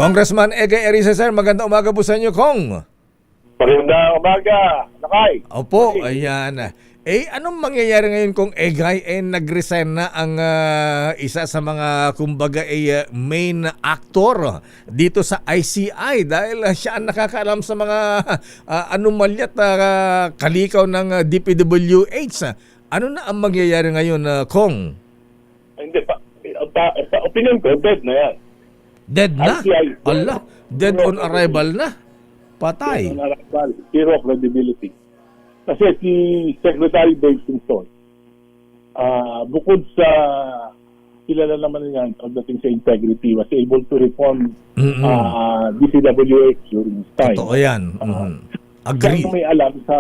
Congressman Egay Arisa, sir. Magandang umaga po sa inyo, Kong. Magandang umaga, Nakay. Opo, ayan. Anong mangyayari ngayon kung Egay nag-resign na ang isa sa mga kumbaga main actor dito sa ICI dahil siya ang nakakaalam sa mga anomalya at kalikaw ng DPWH. Ano na ang mangyayari ngayon, Kong? Hindi pa. Sa opinion ko, dead na yan. Dead na? ICI. Allah, dead on arrival na. Patay. Zero credibility. Kasi si Secretary Dave Simpson, bukod sa kilala naman niyan pagdating sa integrity, was able to reform DPWH during his time. Totoo yan. Agree. Kaya may alam sa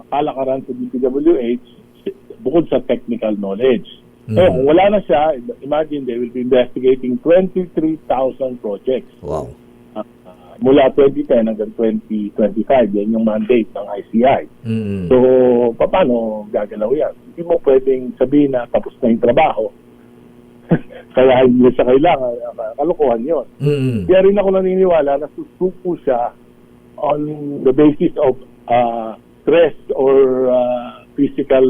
kalakaran sa DPWH, bukod sa technical knowledge. So, kung wala na siya, imagine they will be investigating 23,000 projects. Wow. Mula 2010 hanggang 2025, yan yung mandate ng ICI. So, paano gagalaw yan? Hindi mo pwedeng sabihin na tapos na yung trabaho. Kaya hindi siya kailangan. Kalukuhan yun. Kaya rin ako naniniwala na susuko siya on the basis of stress or physical,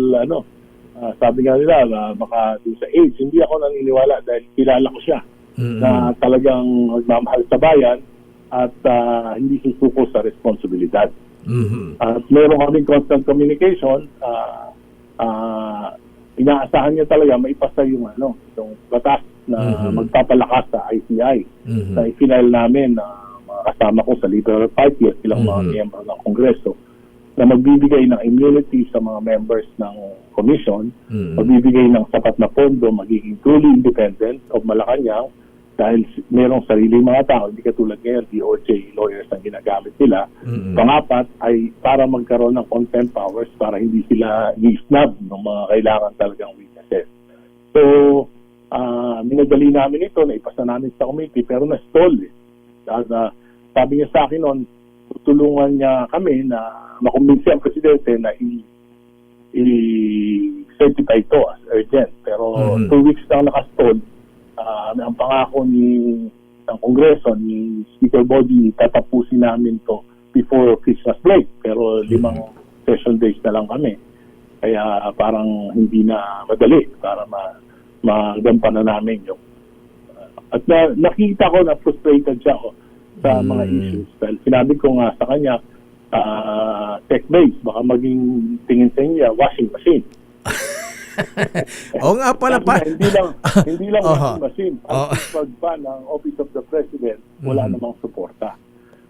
sabi nga nila, baka sa age. Hindi ako naniniwala dahil kilala ko siya na talagang magmamahal sa bayan at hindi susuko sa responsibilidad. At meron kaming constant communication. Inaasahan niya talaga maipasa yung itong batas na magpapalakas sa ICI. Na i-file namin mga kasama ko sa Liberal Party at ilang mga miyembro ng Kongreso na magbibigay ng immunity sa mga members ng commission, magbibigay ng sapat na pondo, magiging truly independent of Malacanang dahil merong sarili mga tao, hindi katulad ngayon, DOJ lawyers ang ginagamit nila. Pangapat ay para magkaroon ng contempt powers para hindi sila i-snub ng mga kailangan talagang witnesses. So, minadali namin ito, naipasa namin sa committee, pero na-stall eh. Sabi niya sa akin noon, tutulungan niya kami na makumbinsi ang presidente na i-certify ito as urgent. Pero 2 weeks lang nakastall. Ang pangako ng Kongreso, ni Speaker Body, tatapusin namin to before Christmas break. Pero 5 session days na lang kami. Kaya parang hindi na madali para magampanan namin yung... at nakita ko na frustrated siya sa mga issues. Dahil sinabi ko nga sa kanya, tech-based, baka maging tingin sa inyo, washing machine. Oo nga pala pa. Hindi lang washing machine. Ang pagpa ng Office of the President, wala namang suporta.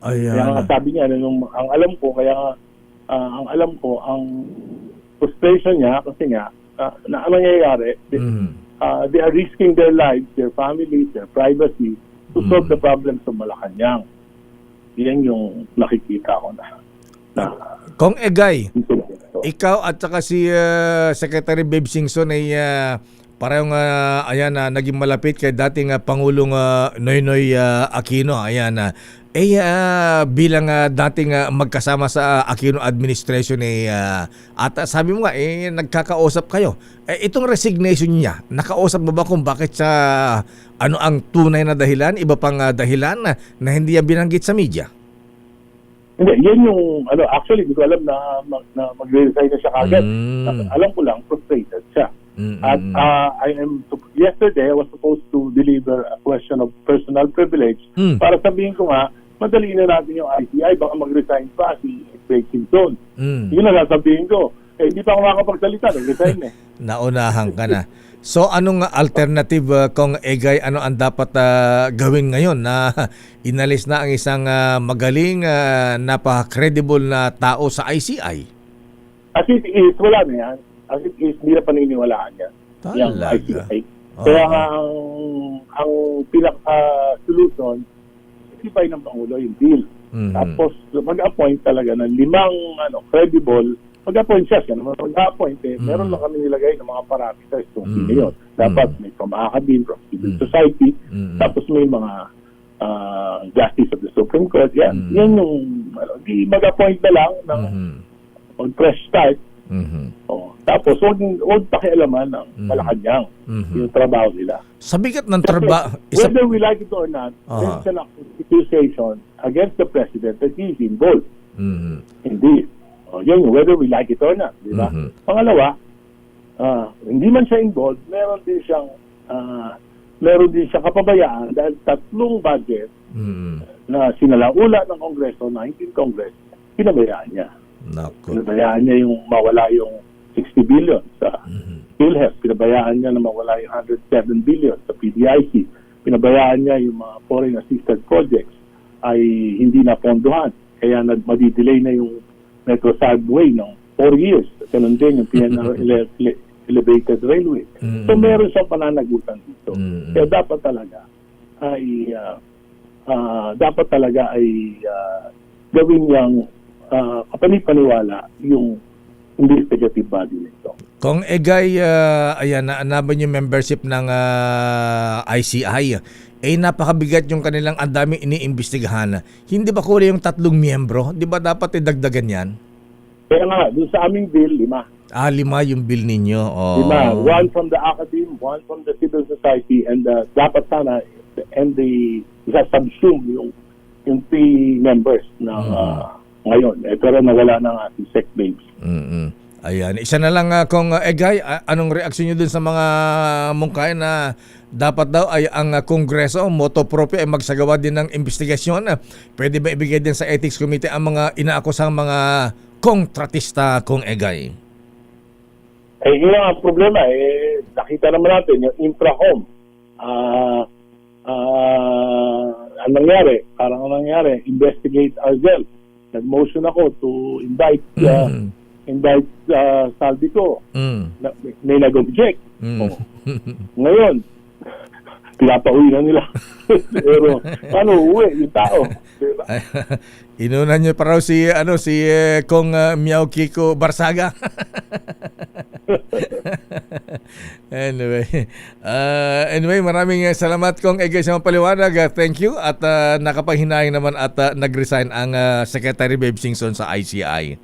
Kaya nga sabi niya, ang alam ko, ang frustration niya, kasi nga, na ano nangyayari, they are risking their lives, their families, their privacy, to solve the problems of Malacanang. Yan yung nakikita ko na Kong Egay, ikaw at saka si Secretary Babe Singson ay parehong naging malapit kay dating Pangulong Noynoy Aquino. Bilang dating magkasama sa Aquino administration at sabi mo nga nagkakausap kayo. Itong resignation niya, nakausap mo ba kung bakit siya ano ang tunay na dahilan, iba pang dahilan na hindi niya binanggit sa media? Hindi, yan yung, actually, hindi ko alam na mag-resign na siya kagad. Alam ko lang, frustrated siya. At yesterday, I was supposed to deliver a question of personal privilege para sabihin ko nga, madali na natin yung ICI, baka mag-resign pa si Craig Simpson. Yun na sasabihin ko. Hindi pa ako makakapagsalita, nag-resign Naunahan ka na. So anong alternative kung Egay, ano ang dapat gawin ngayon na inalis na ang isang magaling, napaka-credible na tao sa ICI? As it is, wala na yan. As it is, hindi na paniniwalaan yan. Yung ICI. Kaya ang pinaka-solution, isipay ng Pangulo yung deal. Tapos mag-appoint talaga ng 5 credible. Mag-appoint siya naman mag-appoint meron lang kami nilagay ng mga parameters kung sino yun. Dapat may from academe, from civil society, tapos may mga justice of the Supreme Court. Yan yung di mag-appoint na lang ng mag-fresh start. Tapos, huwag pakialaman ng Malacanang yung trabaho nila. Sa bigat ng Kasi trabaho, whether we like it or not, there's an accusation against the president that he's involved. Indeed. Yun, whether we like it or not. Di ba? Pangalawa, hindi man siya involved, meron din siyang kapabayaan dahil 3 budget na sinalaula ng Kongreso, 19 Congress, pinabayaan niya. Naku. Pinabayaan niya yung mawala yung 60 billion sa PhilHealth. Pinabayaan niya na mawala yung 107 billion sa PDIC. Pinabayaan niya yung mga foreign assisted projects ay hindi napondohan. Kaya madidelay na yung Metro Subway ng 4 years. Ganun din yung PNR Elevated Railway. So meron siyang pananagutan dito. Kaya dapat talaga ay gawin niyang kapanipaniwala yung investigative body nito. Kung Egay, ayan, naanaban yung membership ng ICI, napakabigat yung kanilang ang daming iniimbestigahan. Hindi ba kulang yung 3 miyembro? Di ba dapat idagdagan yan? Kaya nga, doon sa aming bill, 5. 5 yung bill ninyo. Oh. 5. 1 from the academe, 1 from the civil society, and dapat sana, and subsume yung 3 members na ngayon. Pero nawala na nga si Sec Babes. Ayan. Isa na lang kung Egay, anong reaksyon nyo dun sa mga mungkay na dapat daw ay ang Kongreso, moto proprio ay magsagawa din ng investigasyon? Pwede ba ibigay din sa Ethics Committee ang mga inaakusang mga kontratista kung Egay? Yun ang problema. Nakita naman natin yung Infrahome. Anong nangyari? Investigate ourselves. Nag-motion ako to invite Saldico. May nag-object. Ngayon, pinapauwi na nila. Pero paano uuwi yung tao? Diba? Inunan niyo pa raw si Kong Miao Kiko Barsaga. Anyway, maraming salamat Kong Egay sa mga paliwanag. Thank you at nakapanghinayang naman at nag-resign ang Secretary Babe Singson sa ICI.